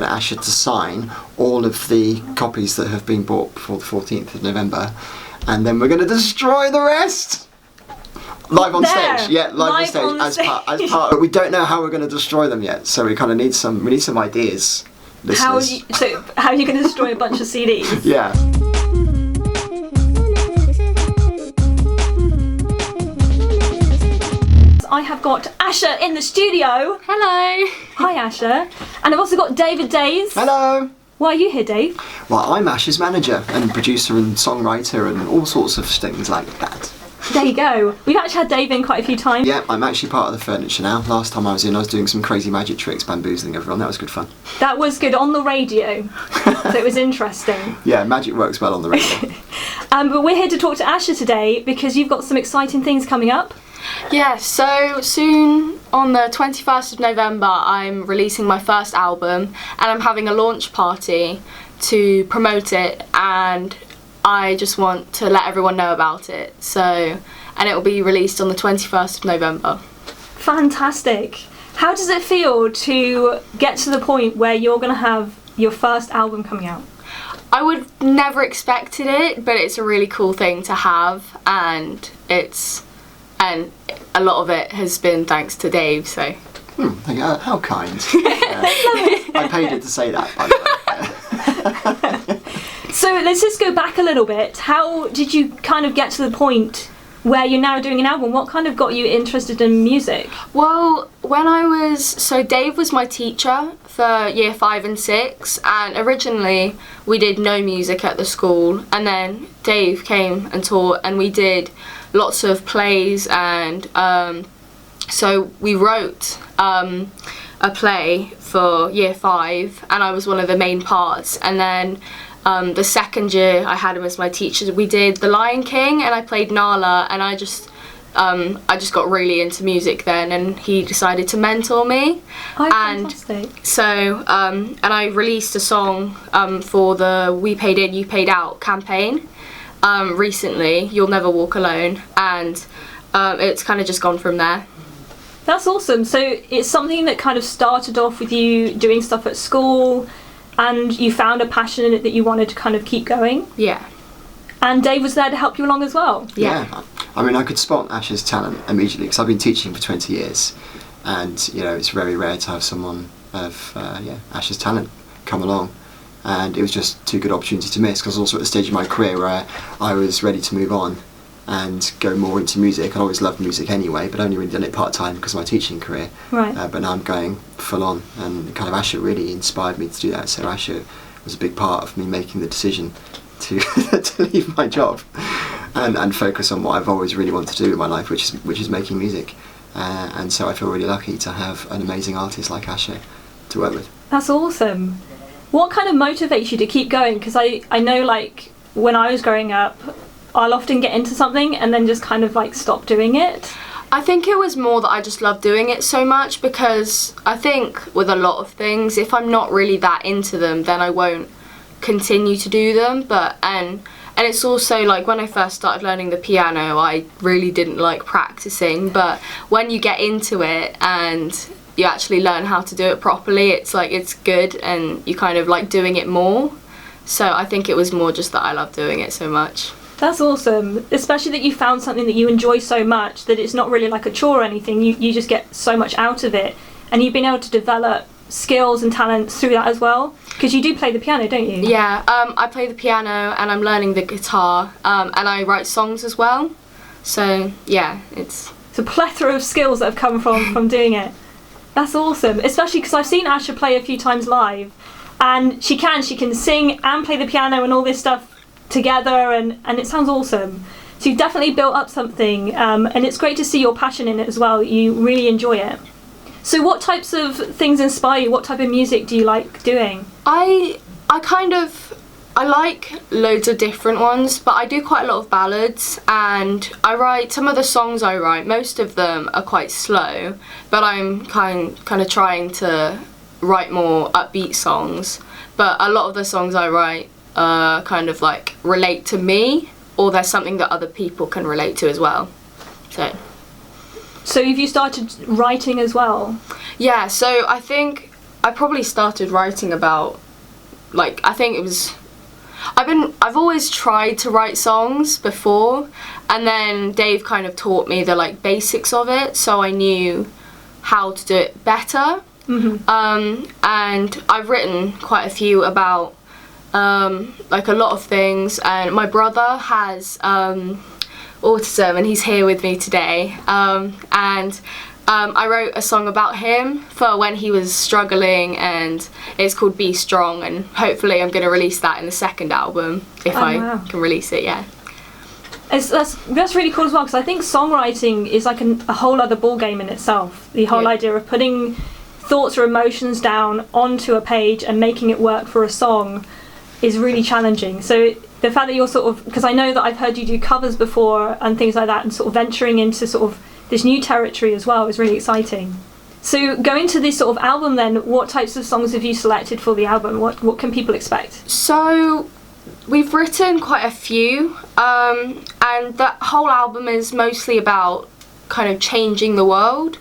Asha to sign all of the copies that have been bought before the 14th of November, and then we're going to destroy the rest live on stage. Yeah, live on stage as part. But we don't know how we're going to destroy them yet, so we kind of need some ideas. How are you going to destroy a bunch of CDs? Yeah. I have got Asha in the studio. Hello. Hi Asha. And I've also got David Days. Hello. Why are you here, Dave? Well, I'm Asha's manager and producer and songwriter and all sorts of things like that. There you go. We've actually had Dave in quite a few times. Yeah, I'm actually part of the furniture now. Last time I was in, I was doing some crazy magic tricks, bamboozling everyone. That was good fun. That was good on the radio, so it was interesting. Yeah, magic works well on the radio. But we're here to talk to Asha today because you've got some exciting things coming up. Yeah, so soon on the 21st of November I'm releasing my first album and I'm having a launch party to promote it, and I just want to let everyone know about it. And it will be released on the 21st of November. Fantastic. How does it feel to get to the point where you're going to have your first album coming out? I would never expected it, but it's a really cool thing to have, and a lot of it has been thanks to Dave, so. How kind. I paid it to say that, by the way. So let's just go back a little bit. How did you kind of get to the point where you're now doing an album? What kind of got you interested in music? Well, Dave was my teacher for year 5 and 6, and originally we did no music at the school, and then Dave came and taught, and we did lots of plays, and so we wrote a play for year 5, and I was one of the main parts, and then the second year I had him as my teacher, we did The Lion King, and I played Nala, and I just got really into music then, and he decided to mentor me. Oh, fantastic. So, and I released a song for the We Paid In, You Paid Out campaign recently, You'll Never Walk Alone, and it's kind of just gone from there. That's awesome. So it's something that kind of started off with you doing stuff at school, and you found a passion in it that you wanted to kind of keep going? Yeah. And Dave was there to help you along as well? Yeah. I mean, I could spot Asha's talent immediately because I've been teaching for 20 years, and it's very rare to have someone of Asha's talent come along, and it was just too good opportunity to miss, because I was also at the stage of my career where I was ready to move on and go more into music. I always loved music anyway, but only really done it part-time because of my teaching career. Right. But now I'm going full on, and kind of Asha really inspired me to do that. So Asha was a big part of me making the decision to to leave my job and focus on what I've always really wanted to do in my life, which is making music. And so I feel really lucky to have an amazing artist like Asha to work with. That's awesome. What kind of motivates you to keep going? Because I know, like, when I was growing up, I'll often get into something and then just kind of like stop doing it. I think it was more that I just love doing it so much, because I think with a lot of things, if I'm not really that into them, then I won't continue to do them. And it's also like when I first started learning the piano, I really didn't like practicing, but when you get into it and you actually learn how to do it properly, it's like it's good, and you kind of like doing it more. So I think it was more just that I love doing it so much. That's awesome, especially that you found something that you enjoy so much that it's not really like a chore or anything. You just get so much out of it, and you've been able to develop skills and talents through that as well, because you do play the piano, don't you? Yeah, I play the piano, and I'm learning the guitar, and I write songs as well. So yeah, it's a plethora of skills that have come from doing it. That's awesome, especially because I've seen Asha play a few times live, and she can sing and play the piano and all this stuff together, and it sounds awesome. So you've definitely built up something, and it's great to see your passion in it as well. You really enjoy it. So what types of things inspire you? What type of music do you like doing? I like loads of different ones, but I do quite a lot of ballads, and I write some of the songs I write, most of them are quite slow, but I'm kind of trying to write more upbeat songs. But a lot of the songs I write kind of like relate to me, or there's something that other people can relate to as well. So have you started writing as well? Yeah, so I think I probably started writing about, like, I think it was, I've always tried to write songs before, and then Dave kind of taught me the like basics of it, so I knew how to do it better. And I've written quite a few about like a lot of things, and my brother has autism, and he's here with me today, and I wrote a song about him for when he was struggling, and it's called Be Strong, and hopefully I'm going to release that in the second album if I can release it. That's really cool as well, because I think songwriting is like a whole other ball game in itself. The whole idea of putting thoughts or emotions down onto a page and making it work for a song is really challenging. So the fact that you're sort of, because I know that I've heard you do covers before and things like that, and sort of venturing into sort of this new territory as well is really exciting. So going to this sort of album then, what types of songs have you selected for the album? What can people expect? So we've written quite a few, and that whole album is mostly about kind of changing the world,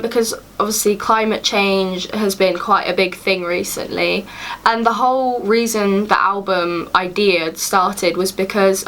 because obviously climate change has been quite a big thing recently, and the whole reason the album idea started was because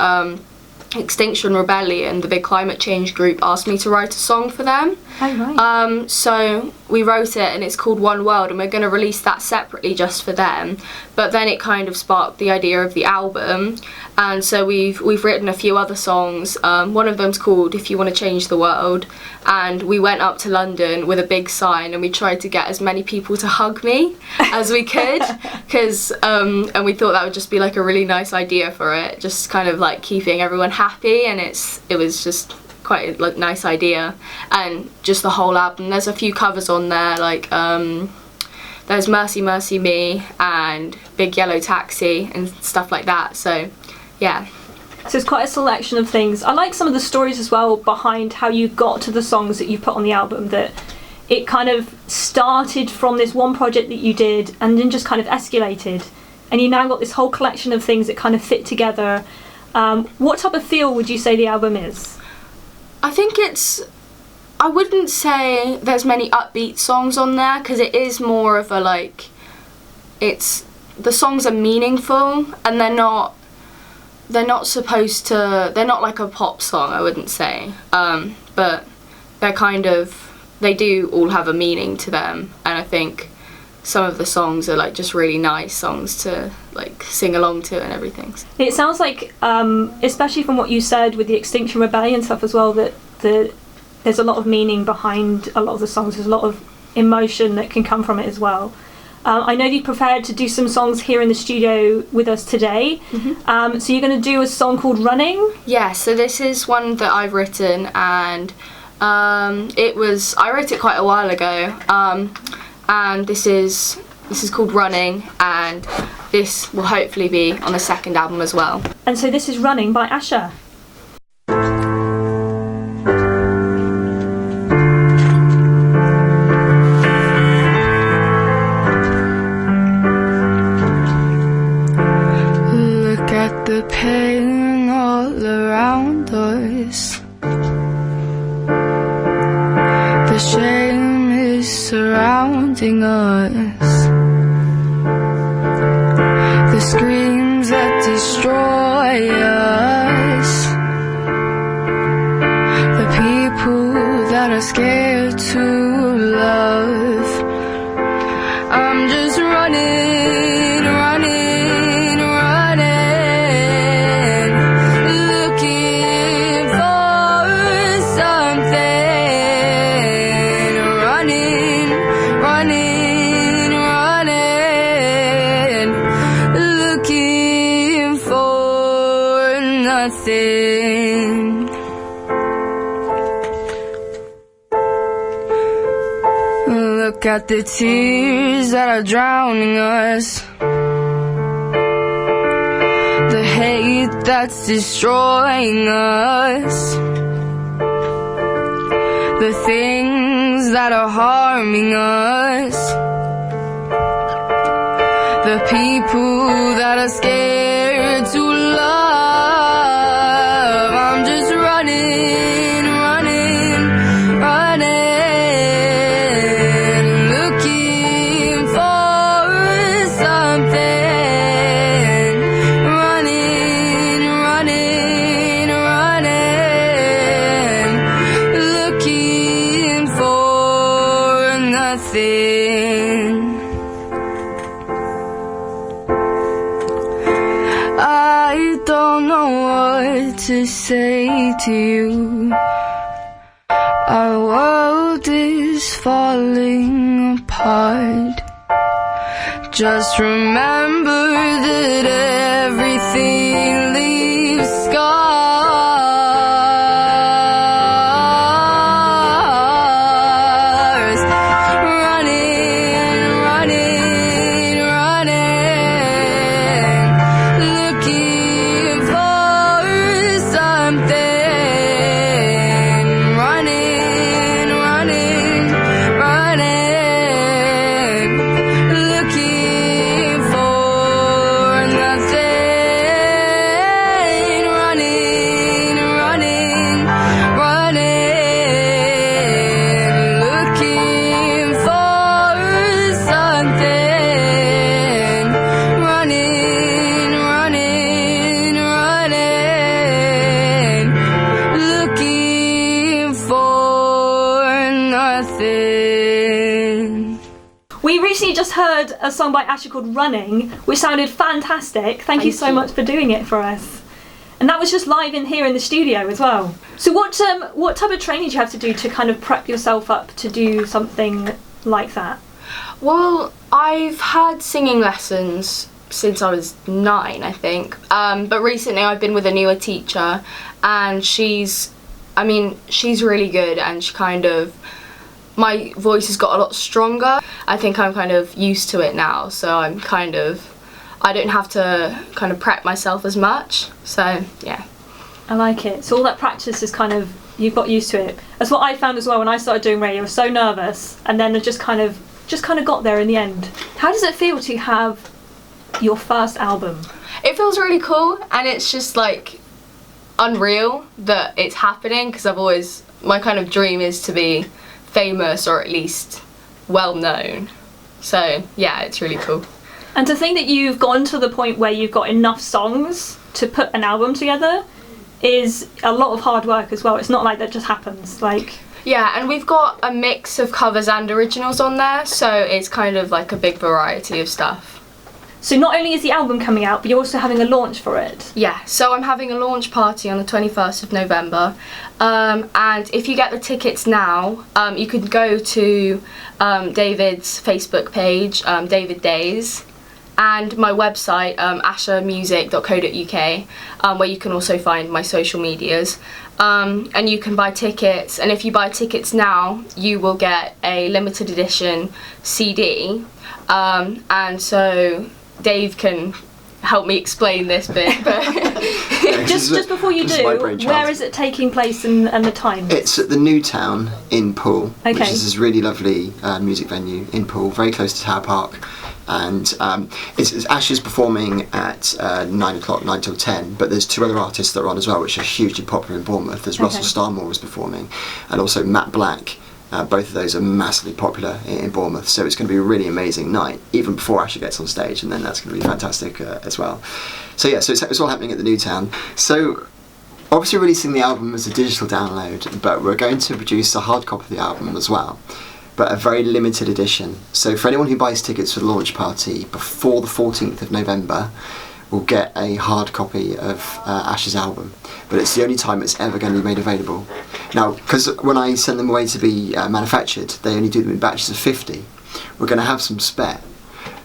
Extinction Rebellion, the big climate change group, asked me to write a song for them. Oh, right. So we wrote it, and it's called One World, and we're going to release that separately just for them. But then it kind of sparked the idea of the album, and so we've written a few other songs. One of them's called If You Want to Change the World, and we went up to London with a big sign, and we tried to get as many people to hug me as we could, because and we thought that would just be like a really nice idea for it, just kind of like keeping everyone happy, and it was just quite a nice idea. And just the whole album, there's a few covers on there, like there's Mercy Mercy Me and Big Yellow Taxi and stuff like that, so yeah. So it's quite a selection of things. I like some of the stories as well behind how you got to the songs that you put on the album, that it kind of started from this one project that you did and then just kind of escalated, and you now got this whole collection of things that kind of fit together. What type of feel would you say the album is? I think I wouldn't say there's many upbeat songs on there, because it is more of a like, the songs are meaningful, and they're not supposed to, they're not like a pop song, I wouldn't say, but they do all have a meaning to them, and I think some of the songs are like just really nice songs to like sing along to and everything. It sounds like, especially from what you said with the Extinction Rebellion stuff as well, that there's a lot of meaning behind a lot of the songs. There's a lot of emotion that can come from it as well. I know that you prepared to do some songs here in the studio with us today. So you're going to do a song called Running? Yeah, so this is one that I've written, and I wrote it quite a while ago, and this is called Running, and this will hopefully be on the second album as well. And so this is Running by Asha. The pain all around us, the shame is surrounding us, the screams that destroy us, the people that are scared to love. I'm just running, running, running, looking for something, running, running, running, looking for nothing. Look at the tears that are drowning us, the hate that's destroying us, the things that are harming us, the people that are scared to love. I'm just running, running, running, looking for don't know what to say to you. Our world is falling apart. Just remember that everything leaves scars. Running, running, running, looking for something. Running, running, running, looking for nothing. Running, running, running, looking for something. Running, running, running, looking for nothing. We recently just heard a song by Asha called Running, which sounded fantastic. Thank you so much for doing it for us. And that was just live in here in the studio as well. So what type of training do you have to do to kind of prep yourself up to do something like that? Well, I've had singing lessons since I was 9, I think. But recently I've been with a newer teacher, and she's really good, and she my voice has got a lot stronger. I think I'm kind of used to it now, so I don't have to kind of prep myself as much. So yeah. I like it. So all that practice is kind of, you've got used to it. That's what I found as well when I started doing radio. I was so nervous, and then I just kind of got there in the end. How does it feel to have your first album? It feels really cool, and it's just like unreal that it's happening, because my kind of dream is to be famous, or at least well known. So yeah, it's really cool. And to think that you've gone to the point where you've got enough songs to put an album together is a lot of hard work as well. It's not like that just happens. Yeah, and we've got a mix of covers and originals on there, so it's kind of like a big variety of stuff. So not only is the album coming out, but you're also having a launch for it. Yeah, so I'm having a launch party on the 21st of November, and if you get the tickets now, you can go to David's Facebook page, David Days, and my website, ashamusic.co.uk, where you can also find my social medias, and you can buy tickets, and if you buy tickets now, you will get a limited edition CD, and so Dave can help me explain this bit, but just before you do, where is it taking place and the time? It's at the New Town in Poole, Okay. which is this really lovely music venue in Poole, very close to Tower Park. And it's Asha's performing at 9 o'clock, 9 till 10, but there's 2 other artists that are on as well, which are hugely popular in Bournemouth. There's Russell Starmore is performing, and also Matt Black. Both of those are massively popular in Bournemouth, so it's going to be a really amazing night, even before Asha gets on stage, and then that's going to be fantastic as well. So yeah, so it's all happening at the New Town. So obviously releasing the album as a digital download, but we're going to produce a hard copy of the album as well, but a very limited edition. So for anyone who buys tickets for the launch party before the 14th of November, will get a hard copy of Asha's album, but it's the only time it's ever going to be made available. Now, because when I send them away to be manufactured, they only do them in batches of 50. We're going to have some spare.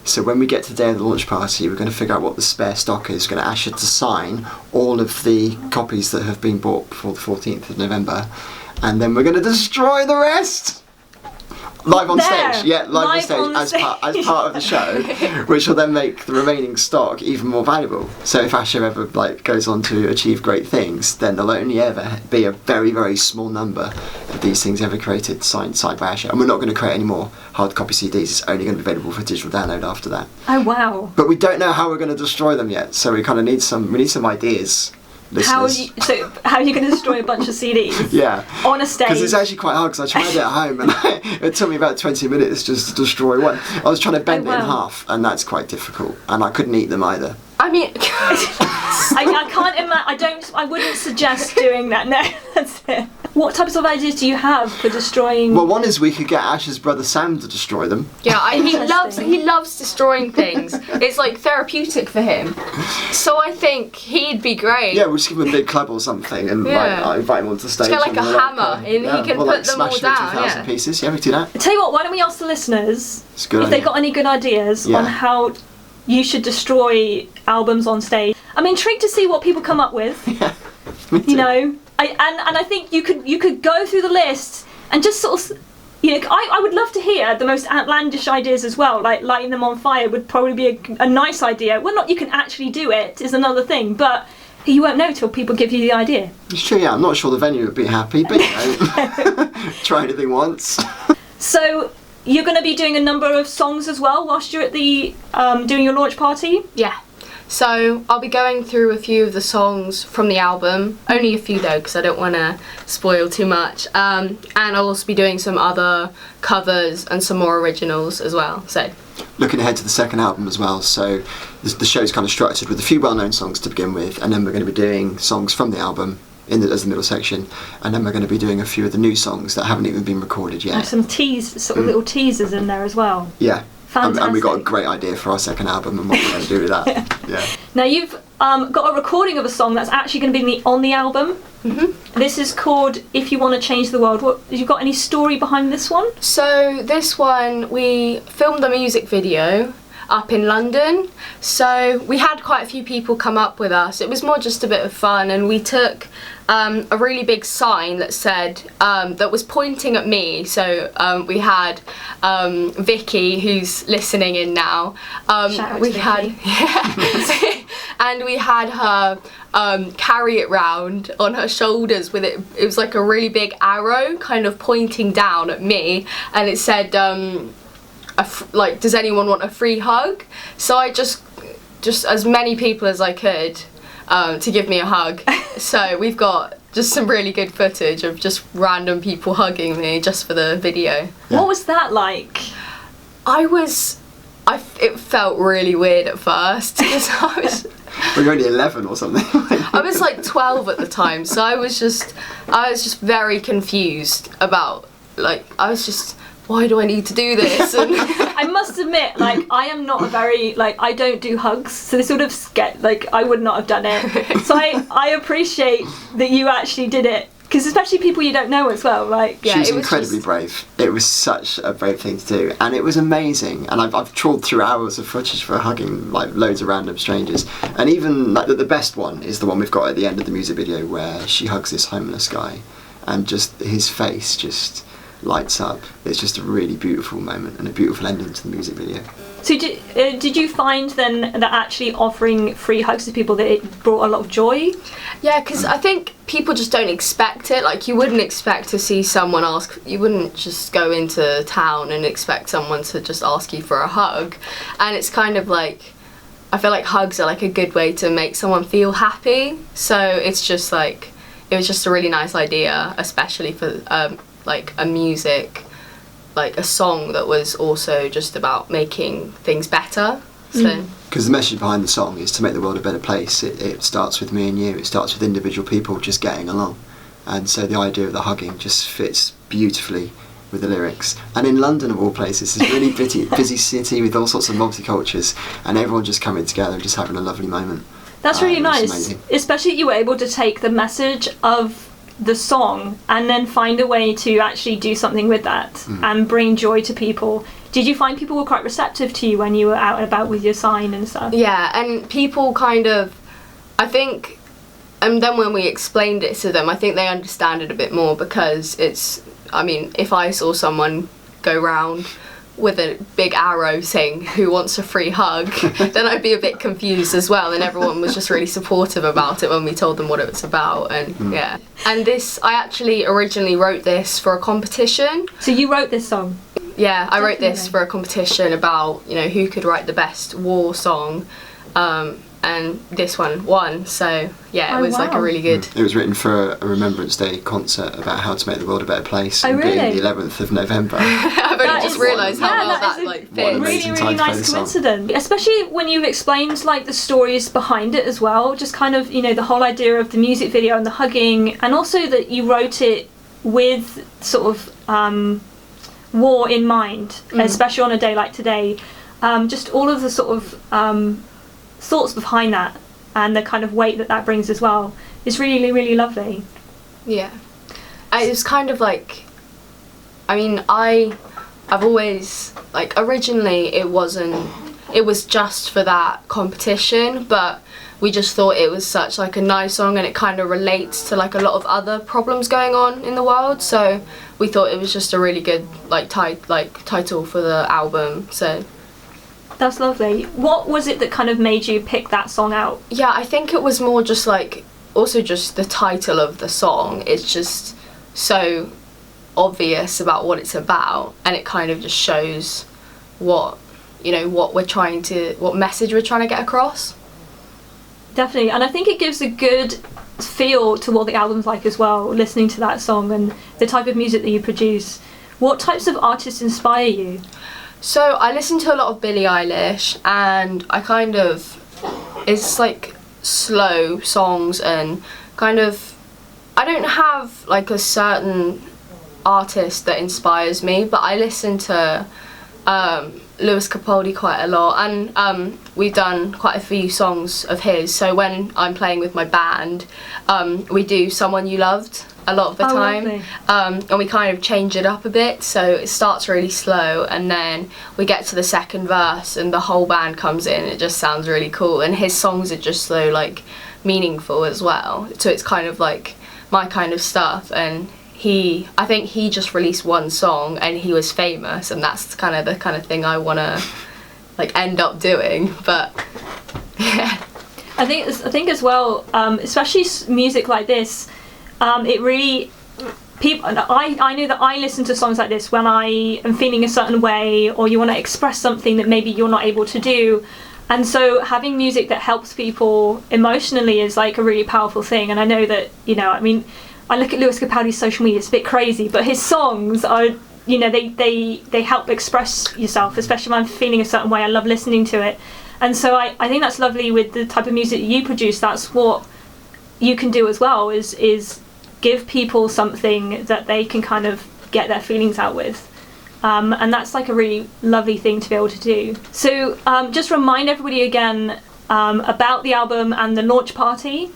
So when we get to the day of the launch party, we're going to figure out what the spare stock is. We're going to ask Asha to sign all of the copies that have been bought before the 14th of November, and then we're going to destroy the rest! Live on stage, yeah, live on stage as part of the show, which will then make the remaining stock even more valuable. So if Asha ever goes on to achieve great things, then there'll only ever be a very, very small number of these things ever created signed by Asha. And we're not going to create any more hard copy CDs. It's only going to be available for digital download after that. Oh wow! But we don't know how we're going to destroy them yet, so we kind of need some ideas. How are you going to destroy a bunch of CDs? Yeah, on a stage? Because it's actually quite hard, because I tried it at home and it took me about 20 minutes just to destroy one. I was trying to bend it in half, and that's quite difficult, and I couldn't eat them either. I mean, I can't imagine. I wouldn't suggest doing that. No, that's it. What types of ideas do you have for destroying? Well, one is we could get Ash's brother Sam to destroy them. Yeah, he Interesting. loves destroying things. It's like therapeutic for him. So I think he'd be great. Yeah, we'll just give him a big club or something and Yeah. like, invite him onto the stage. Just get like and a we'll, hammer and he can we'll, put them all smash down. into 1,000 Yeah. pieces. Yeah, we can do that. I tell you what, why don't we ask the listeners It's a good if idea. they got any good ideas Yeah. on how you should destroy albums on stage. I'm intrigued to see what people come up with. Yeah, me too. You know, and I think you could go through the list and just sort of, you know, I would love to hear the most outlandish ideas as well. Like lighting them on fire would probably be a nice idea. Well, not you can actually do it is another thing, but you won't know till people give you the idea. It's true, yeah. I'm not sure the venue would be happy, but you know, try anything once. So you're going to be doing a number of songs as well whilst you're at the doing your launch party. Yeah. So I'll be going through a few of the songs from the album. Only a few though, because I don't want to spoil too much. And I'll also be doing some other covers and some more originals as well. So Looking ahead to the second album as well, so the show's kind of structured with a few well-known songs to begin with, and then we're going to be doing songs from the album as the middle section, and then we're going to be doing a few of the new songs that haven't even been recorded yet. There's some sort of little teasers in there as well. Yeah. And we got a Fantastic. great idea for our second album and what we're going to do with that. Yeah. Now you've got a recording of a song that's actually going to be on the album. Mm-hmm. This is called "If You Want to Change the World." What, have you got any story behind this one? So this one, we filmed the music video up in London. So we had quite a few people come up with us. It was more just a bit of fun, and we took a really big sign that said that was pointing at me. So we had Vicky, who's listening in now. Shout out We to had Vicky. and we had her carry it round on her shoulders with it. It was like a really big arrow kind of pointing down at me, and it said like, does anyone want a free hug? So I just as many people as I could to give me a hug. So we've got just some really good footage of just random people hugging me just for the video. Yeah. What was that like? It felt really weird at first because Well, you're only 11 or something. I was like 12 at the time, so I was just very confused about, like, I was just, why do I need to do this? And I must admit, like, I am not a very, like, I don't do hugs, so this sort of I would not have done it. So I appreciate that you actually did it, because especially people you don't know as well, like. Yeah, She was it was incredibly just- brave. It was such a brave thing to do, and it was amazing. And I've trawled through hours of footage for hugging like loads of random strangers. And even like the best one is the one we've got at the end of the music video, where she hugs this homeless guy, and just his face just lights up. It's just a really beautiful moment and a beautiful ending to the music video. So did you find then that actually offering free hugs to people, that it brought a lot of joy? Yeah, because I think people just don't expect it. Like, you wouldn't expect to see someone ask, you wouldn't just go into town and expect someone to just ask you for a hug. And it's kind of like, I feel like hugs are like a good way to make someone feel happy. So it's just like, it was just a really nice idea, especially for like a music, like a song that was also just about making things better. So Because the message behind the song is to make the world a better place. It starts with me and you. It starts with individual people just getting along. And so the idea of the hugging just fits beautifully with the lyrics. And in London, of all places, it's a really busy city with all sorts of multicultures, and everyone just coming together and just having a lovely moment. That's really It's nice, amazing. especially you were able to take the message of the song and then find a way to actually do something with that and bring joy to people. Did you find people were quite receptive to you when you were out and about with your sign and stuff? yeah, and people kind of, I think, and then when we explained it to them, I think they understand it a bit more, because it's, I mean, if I saw someone go round with a big arrow saying who wants a free hug, then I'd be a bit confused as well. And everyone was just really supportive about it when we told them what it was about. And yeah, and this, I actually originally wrote this for a competition. So you wrote this song? Yeah, I wrote this Definitely. for a competition about, you know, who could write the best war song, and this one won. So yeah, it Oh, was like wow. a really good. It was written for a Remembrance Day concert about how to make the world a better place, Oh, and being really? the 11th of November. I've That only just is- realised how yeah, well that is that a- like What an fits. amazing Really, time really to play nice the song. coincidence. Especially when you've explained like the stories behind it as well. Just kind of, you know, the whole idea of the music video and the hugging, and also that you wrote it with sort of war in mind, especially on a day like today. Just all of the sort of thoughts behind that and the kind of weight that brings as well is really, really lovely. Yeah. It was kind of like, I mean, I've always, like, originally it was just for that competition, but we just thought it was such like a nice song and it kind of relates to like a lot of other problems going on in the world, so we thought it was just a really good title for the album. So that's lovely. What was it that kind of made you pick that song out? Yeah, I think it was more just like, also just the title of the song is just so obvious about what it's about, and it kind of just shows what message we're trying to get across. Definitely, and I think it gives a good feel to what the album's like as well, listening to that song and the type of music that you produce. What types of artists inspire you? So I listen to a lot of Billie Eilish, and it's like slow songs, and kind of, I don't have like a certain artist that inspires me, but I listen to Lewis Capaldi quite a lot, and we've done quite a few songs of his, so when I'm playing with my band, we do Someone You Loved a lot of the time, and we kind of change it up a bit, so it starts really slow and then we get to the second verse and the whole band comes in. It just sounds really cool, and his songs are just so like meaningful as well, so it's kind of like my kind of stuff. And I think he just released one song and he was famous, and that's the kind of thing I want to like end up doing. But yeah, I think as well, especially music like this, it really, I know that I listen to songs like this when I am feeling a certain way, or you want to express something that maybe you're not able to do, and so having music that helps people emotionally is like a really powerful thing. And I know that, I mean, I look at Lewis Capaldi's social media, it's a bit crazy, but his songs are, they help express yourself, especially when I'm feeling a certain way. I love listening to it. And so I think that's lovely with the type of music that you produce. That's what you can do as well, is give people something that they can kind of get their feelings out with. And that's like a really lovely thing to be able to do. So just remind everybody again about the album and the launch party.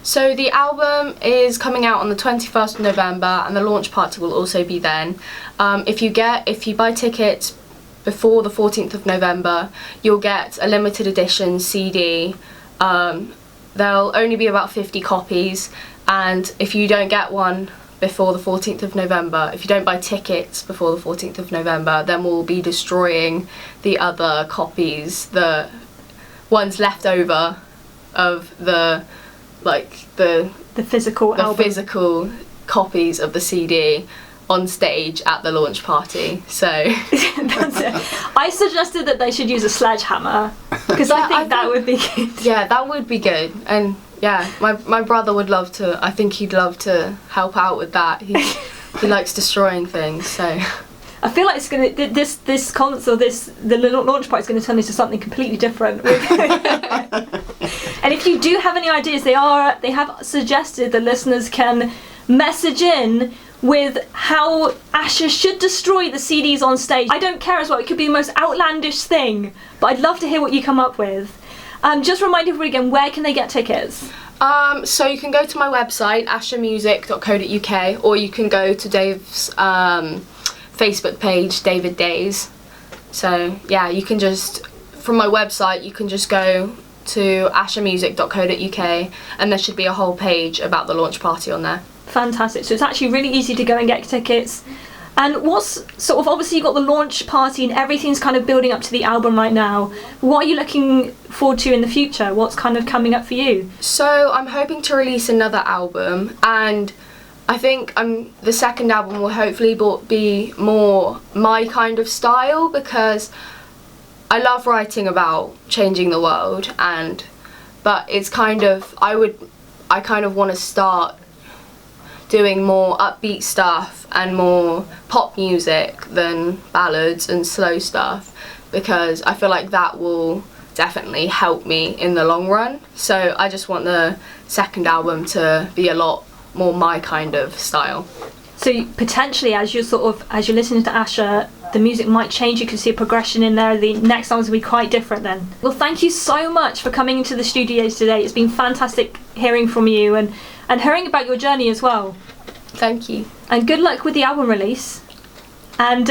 So the album is coming out on the 21st of November, and the launch party will also be then. If you buy tickets before the 14th of November, you'll get a limited edition CD. There'll only be about 50 copies, and if you don't get one before the 14th of November, if you don't buy tickets before the 14th of November, then we'll be destroying the other copies, the ones left over of the physical album. Physical copies of the CD on stage at the launch party. So that's it. I suggested that they should use a sledgehammer, because I think that would be good. Yeah, that would be good. And yeah, my brother would love to. I think he'd love to help out with that. He likes destroying things, so. I feel like it's gonna this concert, the launch party is going to turn into something completely different. And if you do have any ideas, they have suggested that listeners can message in with how Asha should destroy the CDs on stage. I don't care as well. It could be the most outlandish thing, but I'd love to hear what you come up with. Just remind everybody again, where can they get tickets? So you can go to my website, ashamusic.co.uk, or you can go to Dave's Facebook page, David Days. So yeah, you can just, from my website, you can just go to ashamusic.co.uk, and there should be a whole page about the launch party on there. Fantastic. So it's actually really easy to go and get tickets. And what's sort of, obviously you've got the launch party and everything's kind of building up to the album right now. What are you looking forward to in the future? What's kind of coming up for you? So I'm hoping to release another album, and I think the second album will hopefully be more my kind of style, because I love writing about changing the world, but it's kind of, I kind of want to start doing more upbeat stuff and more pop music than ballads and slow stuff, because I feel like that will definitely help me in the long run. So I just want the second album to be a lot more my kind of style. So potentially, as you're listening to Asha, the music might change. You can see a progression in there. The next songs will be quite different then. Well, thank you so much for coming into the studios today. It's been fantastic hearing from you and hearing about your journey as well. Thank you. And good luck with the album release. And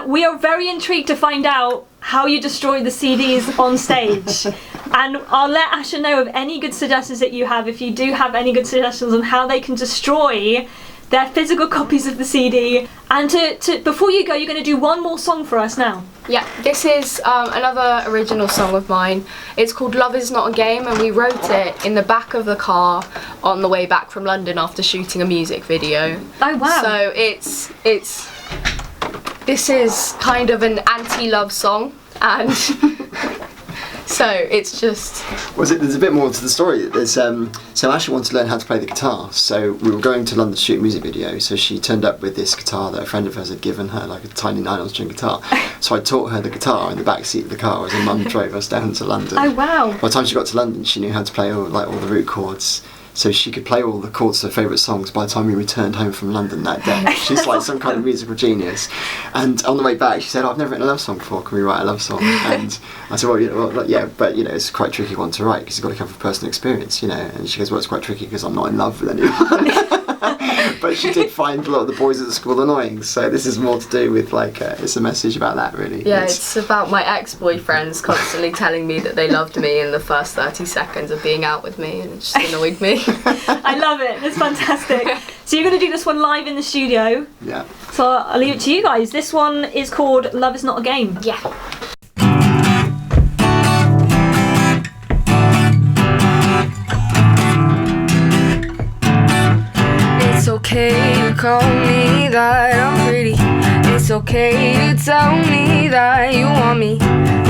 we are very intrigued to find out how you destroy the CDs on stage. And I'll let Asha know of any good suggestions that you have, if you do have any good suggestions on how they can destroy their physical copies of the CD. And to before you go, you're going to do one more song for us now. Yeah, this is another original song of mine. It's called Love Is Not a Game, and we wrote it in the back of the car on the way back from London after shooting a music video. Oh wow. So this is kind of an anti-love song, and so it's just... There's a bit more to the story. So Asha wanted to learn how to play the guitar, so we were going to London to shoot a music video, so she turned up with this guitar that a friend of hers had given her, like a tiny 9-string guitar. So I taught her the guitar in the back seat of the car as a mum drove us down to London. Oh wow. By the time she got to London, she knew how to play all the root chords. So she could play all the chords to her favourite songs by the time we returned home from London that day. She's like some kind of musical genius. And on the way back, she said, I've never written a love song before, can we write a love song? And I said, yeah, but it's quite a tricky one to write because it's got to come from personal experience, And she goes, well, it's quite tricky because I'm not in love with anyone. But she did find a lot of the boys at the school annoying, so this is more to do with it's a message about that, really. Yeah, it's about my ex-boyfriends constantly telling me that they loved me in the first 30 seconds of being out with me, and it just annoyed me. I love it, it's fantastic. So you're going to do this one live in the studio. Yeah. So I'll leave it to you guys. This one is called Love Is Not a Game. Yeah. It's okay to call me that I'm pretty. It's okay to tell me that you want me.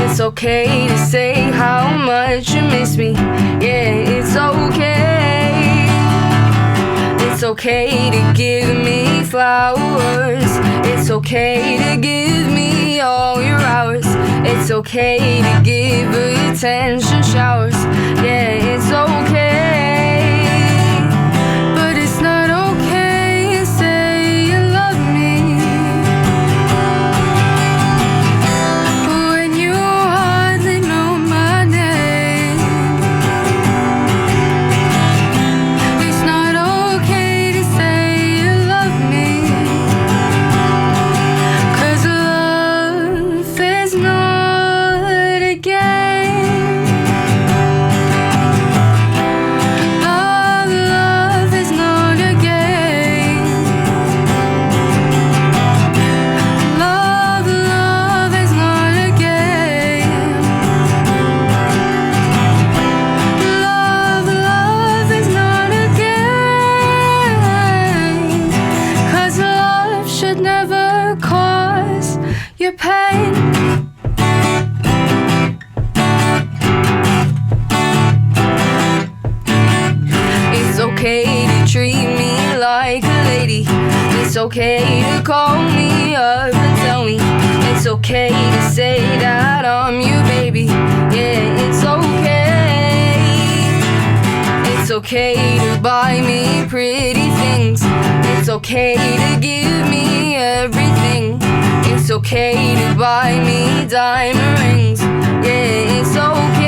It's okay to say how much you miss me. Yeah, it's okay. It's okay to give me flowers. It's okay to give me all your hours. It's okay to give attention showers. Yeah, it's okay. But it's not okay to say you love me when you hardly know my name. It's not okay to say you love me, 'cause love is not a game. Love is not a game. Love is not a game. Love is not a game. 'Cause love should never cause you pain. It's okay to treat me like a lady. It's okay to call me up and tell me. It's okay to say that I'm your baby. Yeah, it's okay. It's okay to buy me pretty things. It's okay to give me everything. It's okay to buy me diamond rings. Yeah, it's okay.